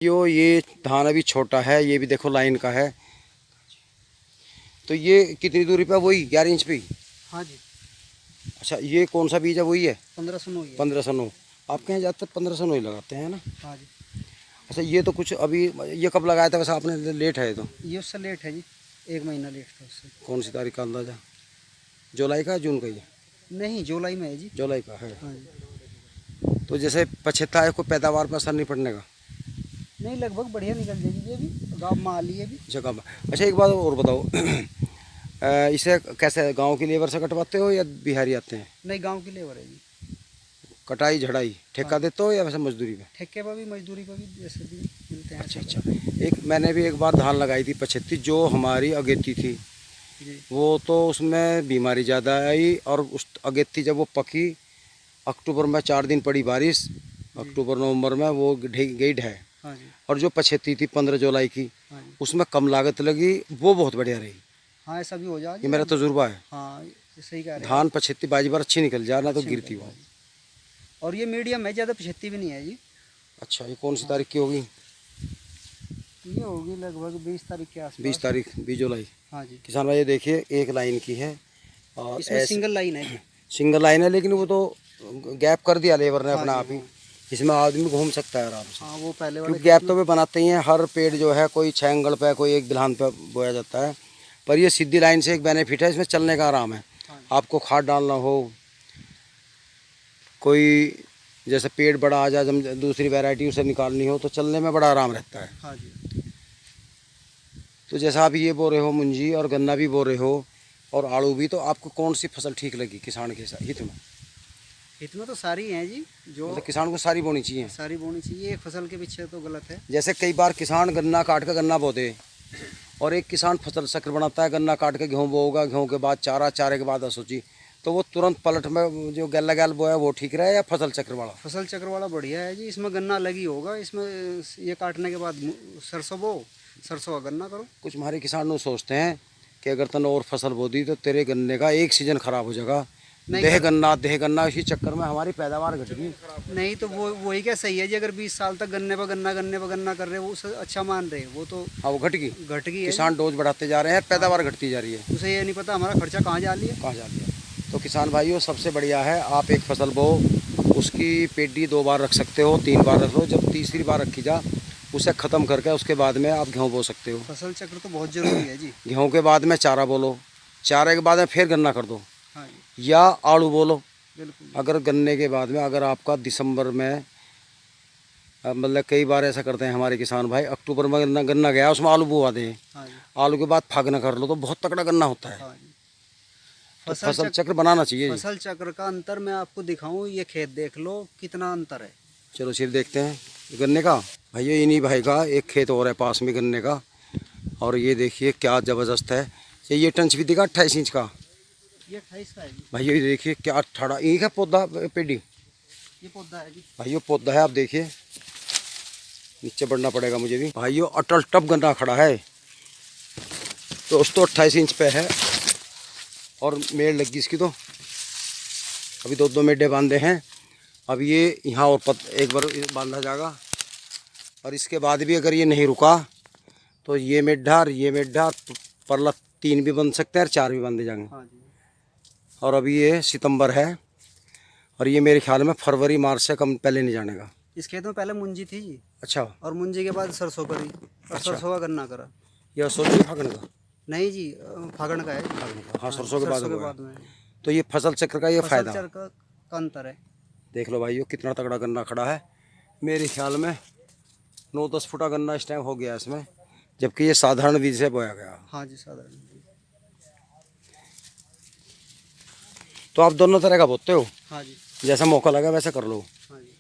ये धान अभी छोटा है, ये भी देखो लाइन का है। तो ये कितनी दूरी पे? वही 11 इंच पे ही? हाँ जी। अच्छा, ये कौन सा बीज है? वही है 1509। 1509। आपके यहाँ ज़्यादातर 1509 ही लगाते हैं ना? हाँ जी। अच्छा, ये तो कुछ अभी, ये कब लगाया था वैसे आपने? लेट है ये तो। ये उससे लेट है जी, 1 महीना लेट था उससे। कौन सी तारीख का अंदाजा? जुलाई का, जून का? ये नहीं, जुलाई में है जी। जुलाई का है। हाँ जी। तो जैसे पछेता है, कोई पैदावार पर असर नहीं पड़ने का? नहीं, लगभग बढ़िया निकल जाएगी ये भी, गाँव में आली है भी। जगह में। अच्छा, एक बात और बताओ इसे कैसे गांव की लेबर से कटवाते हो या बिहारी आते हैं? नहीं, गाँव की लेबर है जी। कटाई झड़ाई ठेका हाँ। देते हो या वैसे मजदूरी पे? ठेके पर भी, मजदूरी पर भी, जैसे भी मिलते हैं। अच्छा अच्छा। मैंने भी एक बार धान लगाई थी 75, जो हमारी अगेती थी, जी। वो तो उसमें बीमारी ज़्यादा आई। और उस अगेती जब वो पकी, अक्टूबर में 4 दिन पड़ी बारिश, अक्टूबर नवंबर में वो गई ढह। हाँ जी। और जो 75 थी 15 जुलाई की, हाँ जी। उसमें कम लागत लगी, वो बहुत बढ़िया रही। हाँ, ऐसा भी हो जाए। ये मेरा तजुर्बा है। हाँ, ये सही कह रहे हैं। धान 75 बाजी बार अच्छी निकल जाए ना, तो अच्छी गिरती निकल वो। जाएगी। और ये मीडियम है, ज़्यादा 75 भी नहीं है जी। अच्छा, ये कौन सी तारीख की होगी? ये होगी लगभग 20 तारीख के आसपास। 20 तारीख, 20 जुलाई। हाँ जी। किसान भाई, ये देखिए एक लाइन की है और इसमें सिंगल लाइन है जी। सिंगल लाइन है, लेकिन वो तो गैप कर दिया लेबर ने हाँ अपना जी, आप ही। हाँ। इसमें आदमी घूम सकता है आराम से। हाँ, वो पहले वाले क्योंकि गैप खेत तो में। वे बनाते ही हैं, हर पेड़ जो है कोई 6 एंगल पे, कोई एक दलहान पे बोया जाता है। पर ये सीधी लाइन से एक बेनिफिट है, इसमें चलने का आराम है। हाँ जी। आपको खाद डालना हो, कोई जैसे पेड़ बड़ा आ जाए, जब दूसरी वैरायटी उसे निकालनी हो, तो चलने में बड़ा आराम रहता है। हाँ जी। तो जैसा आप ये बो रहे हो मुंजी और गन्ना भी बो रहे हो और आड़ू भी, तो आपको कौन सी फसल ठीक लगी किसान के हित में? हित में तो सारी हैं जी, जो मतलब किसान को सारी बोनी चाहिए। सारी बोनी चाहिए, एक फसल के पीछे तो गलत है। जैसे कई बार किसान गन्ना काट कर गन्ना बो दे, और एक किसान फसल चक्र बनाता है, गन्ना काट के गेहूँ बोगा, गेहूँ के बाद चारा, चारे के बाद असोची, तो वो तुरंत पलट में जो गैल गैल बोया वो ठीक रहे, या फसल चक्र वाला? फसल चक्र वाला बढ़िया है जी, इसमें गन्ना अलग ही होगा। इसमें ये काटने के बाद सरसों बो, सरसों का गन्ना करो। कुछ हमारे किसान लोग सोचते हैं कि अगर तन और फसल बो दी तो तेरे गन्ने का एक सीजन खराब हो जाएगा, देह गन्ना, इसी चक्कर में हमारी पैदावार घट गई। नहीं, तो वो वही क्या सही है जी, अगर 20 साल तक गन्ने पर गन्ना कर रहे हैं, वो उसे अच्छा मान रहे हैं, वो तो हाँ, वो घट गई। घट गई है। किसान डोज बढ़ाते जा रहे हैं, पैदावार घटती जा रही है। उसे ये नहीं पता हमारा खर्चा कहाँ जा रही है। कहाँ जा रही है? तो किसान भाइयों, सबसे बढ़िया है आप एक फसल बो, उसकी पेडी 2 बार रख सकते हो, 3 बार रख लो। जब तीसरी बार रखी जा, उसे ख़त्म करके उसके बाद में आप गेहूँ बो सकते हो। फसल चक्र तो बहुत जरूरी है जी। गेहूँ के बाद में चारा बोलो, चारे के बाद में फिर गन्ना कर दो, हाँ जी, या आड़ू बोलो। बिल्कुल। अगर गन्ने के बाद में, अगर आपका दिसंबर में, मतलब कई बार ऐसा करते हैं हमारे किसान भाई, अक्टूबर में गन्ना गन्ना गया, उसमें आलू बोआ दें, हाँ जी। आलू के बाद फागना कर लो, तो बहुत तगड़ा गन्ना होता है। हाँ जी। तो फसल चक्र बनाना चाहिए। फसल चक्र का अंतर मैं आपको दिखाऊं, ये खेत देख लो कितना अंतर है। चलो सिर देखते हैं गन्ने का। भैया इन्हीं भाई का एक खेत और है पास में गन्ने का, और ये देखिए क्या ज़बरदस्त है। ये टंच भी दिखा 28 इंच का। ये 28 का है जी। भैया ये देखिए क्या ठाड़ा एक है पौधा, पेडी। ये पौधा है जी। भाइयों पौधा है, आप देखिए, नीचे बढ़ना पड़ेगा मुझे भी। भाइयों अटल टप गन्ना खड़ा है। दोस्तों 28 इंच पे है, और मेड़ लगी इसकी, तो अभी 2 मेढे बांधे हैं। अब ये यहाँ और एक बार बांधा जाएगा, और इसके बाद भी अगर ये नहीं रुका तो ये मेढा और ये मेढा परला 3 भी बन सकते हैं और 4 भी बांधे जाएंगे। हाँ जी। और अभी ये सितंबर है, और ये मेरे ख्याल में फरवरी मार्च से कम पहले नहीं जाने का। इस खेत में पहले मुंजी थी जी। अच्छा। और मुंजी के बाद सरसों करी, और अच्छा। सरसों का गन्ना करा। यह सोचिए फागण का? नहीं जी, फागण का है। फागण का, हाँ, सरसों के बाद सरसों के हुआ है। बाद में। तो ये फसल चक्र का ये फसल फायदा। चक्र का अंतर है। देख लो भाइयों कितना तगड़ा गन्ना खड़ा है। मेरे ख्याल में 9-10 फुटा गन्ना इस टाइम हो गया इसमें, जबकि ये साधारण विधि से बोया गया। हाँ जी, साधारण। तो आप दोनों तरह का बोते हो? हाँ जी। जैसा मौका लगा वैसा कर लो। हाँ जी।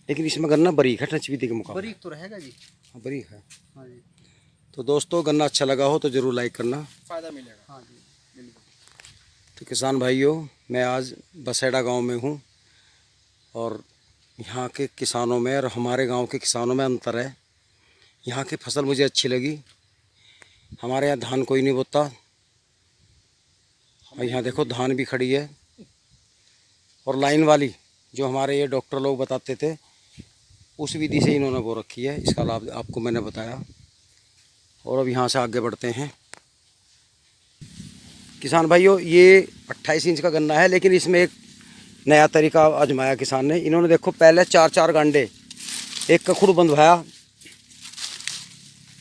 लेकिन इसमें गन्ना बारीक है टच विधि के मुकाबले। बारीक तो रहेगा जी। हाँ, बारीक है। हाँ जी। तो दोस्तों, गन्ना अच्छा लगा हो तो ज़रूर लाइक करना, फायदा मिलेगा। हाँ जी, बिल्कुल। तो किसान भाइयों, मैं आज बसेड़ा गांव में हूं, और यहाँ के किसानों में और हमारे गांव के किसानों में अंतर है। यहाँ की फसल मुझे अच्छी लगी। हमारे यहाँ धान कोई नहीं बोता, और यहाँ देखो धान भी खड़ी है। और लाइन वाली जो हमारे ये डॉक्टर लोग बताते थे उस विधि से इन्होंने वो रखी है। इसका लाभ आपको मैंने बताया। और अब यहाँ से आगे बढ़ते हैं। किसान भाइयों, ये 28 इंच का गन्ना है, लेकिन इसमें एक नया तरीका आजमाया किसान ने। इन्होंने देखो पहले 4-4 गांडे, एक कखुड़ बंधवाया,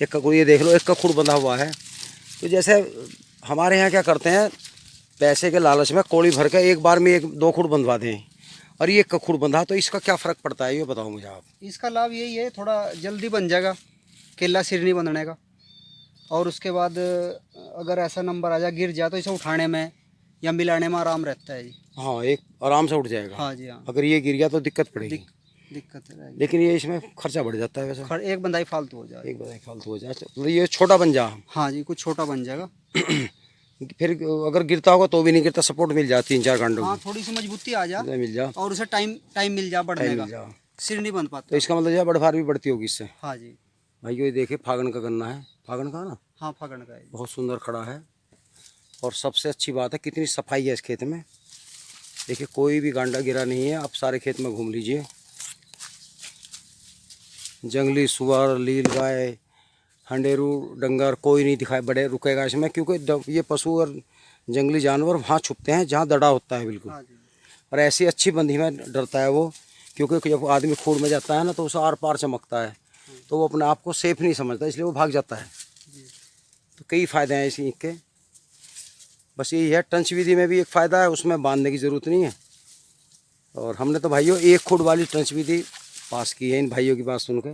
एक कखुड़, ये देख लो, एक कखुड़ बंधा हुआ है। तो जैसे हमारे यहाँ क्या करते हैं, पैसे के लालच में कोड़ी भर के एक बार में 1-2 खुड़ बंधवा दें, और ये कखुड़ बंधा, तो इसका क्या फ़र्क पड़ता है ये बताओ मुझे आप। इसका लाभ यही है, थोड़ा जल्दी बन जाएगा, केला सिर नहीं बंधने का। और उसके बाद अगर ऐसा नंबर आ जाए, गिर जाए, तो इसे उठाने में या मिलाने में आराम रहता है जी। हाँ, एक आराम से उठ जाएगा। हाँ जी हाँ। अगर ये गिर गया तो दिक्कत पड़ेगी। दिक्कत रहेगी। लेकिन ये इसमें खर्चा बढ़ जाता है वैसे। एक बंदाई फालतू हो जाए, एक बंदा फालतू हो जाए, मतलब ये छोटा बन जा। हाँ जी, कुछ छोटा बन जाएगा। फिर अगर गिरता होगा तो भी नहीं गिरता, सपोर्ट मिल जाती 3-4 घंटों हाँ, थोड़ी सी मजबूती आ जाए, मिल जा, और उसे टाइम मिल जाए बढ़ने का, सिर नहीं बंध पाता। तो इसका मतलब यह बढ़फार भी बढ़ती होगी इससे। हाँ जी भाई ये देखिए, फागण का गन्ना है, फागण का ना, हाँ, फागण का है। बहुत सुंदर खड़ा है। और सबसे अच्छी बात है कितनी सफाई है इस खेत में। देखिए कोई भी गांडा गिरा नहीं है। आप सारे खेत में घूम लीजिए, जंगली सुअर, लील गाय, हंडेरू, डंगर कोई नहीं दिखाई बड़े रुकेगा इसमें, क्योंकि ये पशु और जंगली जानवर वहाँ छुपते हैं जहाँ दड़ा होता है बिल्कुल। हाँ जी। और ऐसी अच्छी बंधी में डरता है वो, क्योंकि जब आदमी खूड़ में जाता है ना तो उसे आर पार चमकता है, तो वो अपने आप को सेफ नहीं समझता, इसलिए वो भाग जाता है। तो कई फ़ायदे हैं इसी के। बस यही है, टंच विधि में भी एक फ़ायदा है, उसमें बांधने की ज़रूरत नहीं है। और हमने तो भाइयों 1 खुड वाली टंच विधि पास की है इन भाइयों की बात सुन के।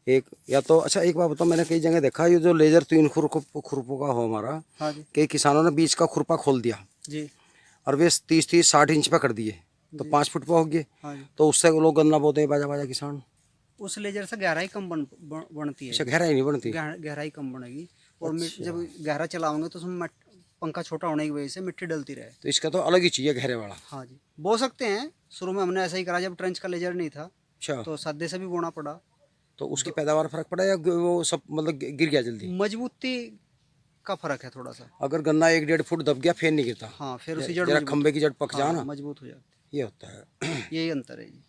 एक या तो अच्छा, एक बात बताओ, मैंने कई जगह देखा ये जो लेजर 3 खुरपों का हो हमारा, हाँ जी। कई किसानों ने बीच का खुरपा खोल दिया जी। और वे 30-60 इंच पे कर दिए, तो 5 फुट पे हो गए। हाँ जी। तो उससे लोग गन्ना बोते हैं बाजा बाजा किसान। उस लेजर से गहराई कम बनती है। अच्छा, गहराई नहीं बनती। गहराई कम बनेगी, और जब गहरा चलाओगे तो उसमें पंखा छोटा होने की वजह से मिट्टी डलती रहे। तो इसका तो अलग ही चाहिए गहरे वाला। हाँ जी, बो सकते हैं। शुरू में हमने ऐसा ही करा, जब ट्रेंच का लेजर नहीं था अच्छा, तो सादे से भी बोना पड़ा। तो उसकी पैदावार फर्क पड़ा या वो सब मतलब गिर गया जल्दी? मजबूती का फर्क है थोड़ा सा। अगर गन्ना 1-1.5 फुट दब गया फिर नहीं गिरता। हाँ, फिर उसी जड़ जरा खंबे की जड़ पक जा हाँ, ना, मजबूत हो जाती ये होता है। है। यही अंतर है जी।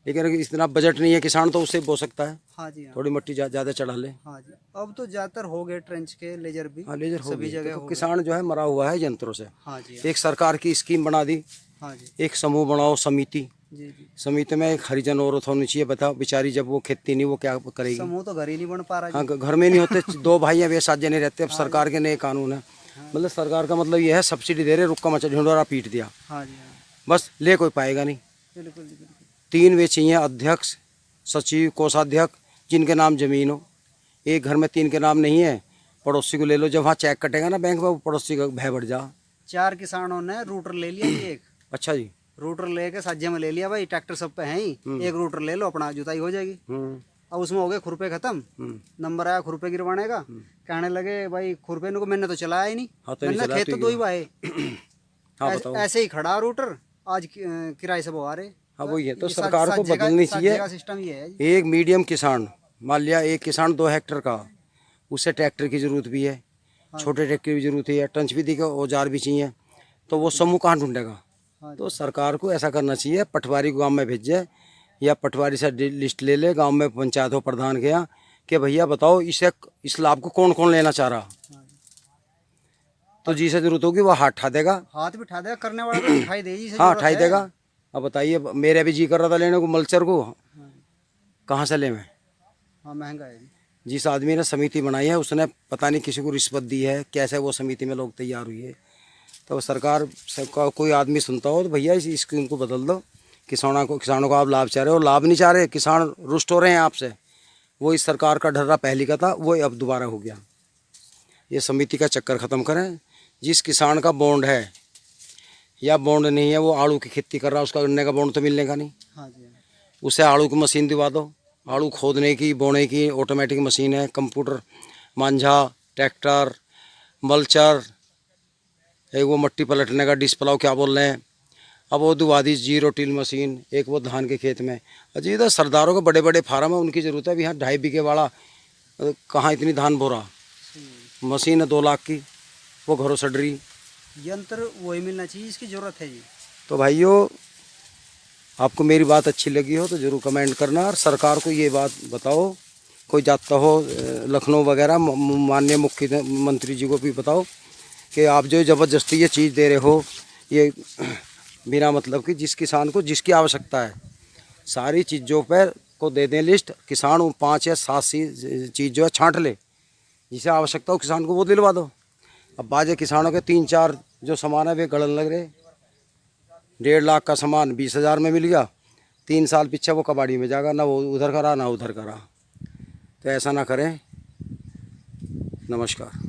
लेकिन अगर इतना बजट नहीं है किसान तो उससे बो सकता है, हाँ जी हाँ। थोड़ी मिट्टी ज़्यादा चढ़ा ले। हाँ जी, अब तो ज़्यादातर हो गए ट्रेंच के लेजर भी। हाँ, लेजर हो सभी गया। जगह तो हो गए। किसान जो है मरा हुआ है यंत्रों से। हाँ जी हाँ। एक सरकार की स्कीम बना दी, हाँ जी। एक समूह बनाओ, समिति, जी जी। समिति में एक हरिजन औरत होनी चाहिए। बताओ बेचारी जब वो खेती नहीं, वो क्या करेगी। समूह तो घर ही नहीं बन पा रहा जी। हाँ, घर में नहीं होते, 2 भाई हैं वे साथ जने रहते। अब सरकार के नए कानून है, मतलब सरकार का मतलब ये है सब्सिडी दे रहे, रुक्का मचा ढिंडोरा पीट दिया, हाँ जी हाँ। बस ले कोई पाएगा नहीं। बिल्कुल जी, बिल्कुल। 3 वे चाहिए, अध्यक्ष, सचिव, कोषाध्यक्ष, जिनके नाम जमीन हो। एक घर में 3 के नाम नहीं है, पड़ोसी को ले लो, जब वहाँ चेक कटेगा ना बैंक में, वो पड़ोसी का भय बढ़ जा। 4 किसानों ने रूटर ले लिया जी एक। अच्छा जी। रूटर लेके साझे में ले लिया, भाई ट्रैक्टर सब पे है ही, एक रूटर ले लो, अपना जुताई हो जाएगी। अब उसमें हो गए खुरपे खत्म। नंबर आया खुरपे गिरवाने का, कहने लगे भाई खुरपे को मैंने तो चलाया ही नहीं। हाँ, तो मैंने खेत तो 2 ही बाए। हाँ बताओ। ऐसे ही खड़ा रूटर, आज किराए से बवा रहे। हाँ वही है, तो सरकार को बदलनी चाहिए। सिस्टम ये है। एक मीडियम किसान, मान लिया एक किसान 2 हेक्टेयर का, उसे ट्रैक्टर की ज़रूरत भी है, छोटे ट्रैक्टर की ज़रूरत है, टंच विधि के औजार भी चाहिए, तो वो समूह कहाँ ढूंढेगा। तो सरकार को ऐसा करना चाहिए, पटवारी को गांव में भेजे, या पटवारी से लिस्ट ले ले, गांव में पंचायत हो प्रधान के यहाँ, कि भैया बताओ इस लाभ को कौन कौन लेना चाह रहा। तो जिसे जरूरत होगी वो हाथ उठा देगा। हाथ भी उठा देगा, करने वाला तो उठाई देगी। हाँ, उठाई देगा। अब बताइए, मेरा भी जी कर रहा था लेने को मल्चर को, कहाँ से ले मैं। हाँ, महंगा है जी। जिस आदमी ने समिति बनाई है उसने पता नहीं किसी को रिश्वत दी है, कैसे वो समिति में लोग तैयार हुई है। तो सरकार से कोई आदमी सुनता हो तो भैया इस स्कीम को बदल दो। किसानों को आप लाभ चाह रहे हो, लाभ नहीं चाह रहे, किसान रुष्ट हो रहे हैं आपसे। वो इस सरकार का ढर्रा पहली का था, वो अब दोबारा हो गया। ये समिति का चक्कर ख़त्म करें। जिस किसान का बॉन्ड है या बॉन्ड नहीं है, वो आड़ू की खेती कर रहा है, उसका गन्ने का बॉन्ड तो मिलने का नहीं। हाँ जी। उसे आड़ू की मशीन दिवा दो, आड़ू खोदने की, बोने की ऑटोमेटिक मशीन है, कंप्यूटर, मांझा, ट्रैक्टर, मल्चर, एक वो मट्टी पलटने का डिस्प्लाव क्या बोल रहे हैं, अब वो दिवा दी 0 टिल मशीन, एक वो धान के खेत में। अजी इधर सरदारों के बड़े बड़े फार्म है, उनकी ज़रूरत है। अभी यहाँ 2.5 बीघे वाला कहाँ इतनी धान बो रहा, मशीन है 2 लाख की, वो घरों सड़ रही। यंत्र वही मिलना चाहिए, इसकी ज़रूरत है जी। तो भाइयों आपको मेरी बात अच्छी लगी हो तो ज़रूर कमेंट करना, और सरकार को ये बात बताओ, कोई जाता हो लखनऊ वगैरह, माननीय मुख्यमंत्री जी को भी बताओ कि आप जो ज़बरदस्ती ये चीज़ दे रहे हो, ये बिना मतलब कि जिस किसान को जिसकी आवश्यकता है सारी चीज़ों पर को दे दें लिस्ट, किसान 5 या 7 चीज़ जो है छांट ले, जिसे आवश्यकता हो किसान को वो दिलवा दो। अब बाजे किसानों के 3-4 जो सामान है वे गड़न लग रहे, 1.5 लाख का सामान 20,000 में मिल गया, 3 साल पीछे वो कबाड़ी में जाएगा, ना वो उधर करा ना उधर करा। तो ऐसा ना करें। नमस्कार।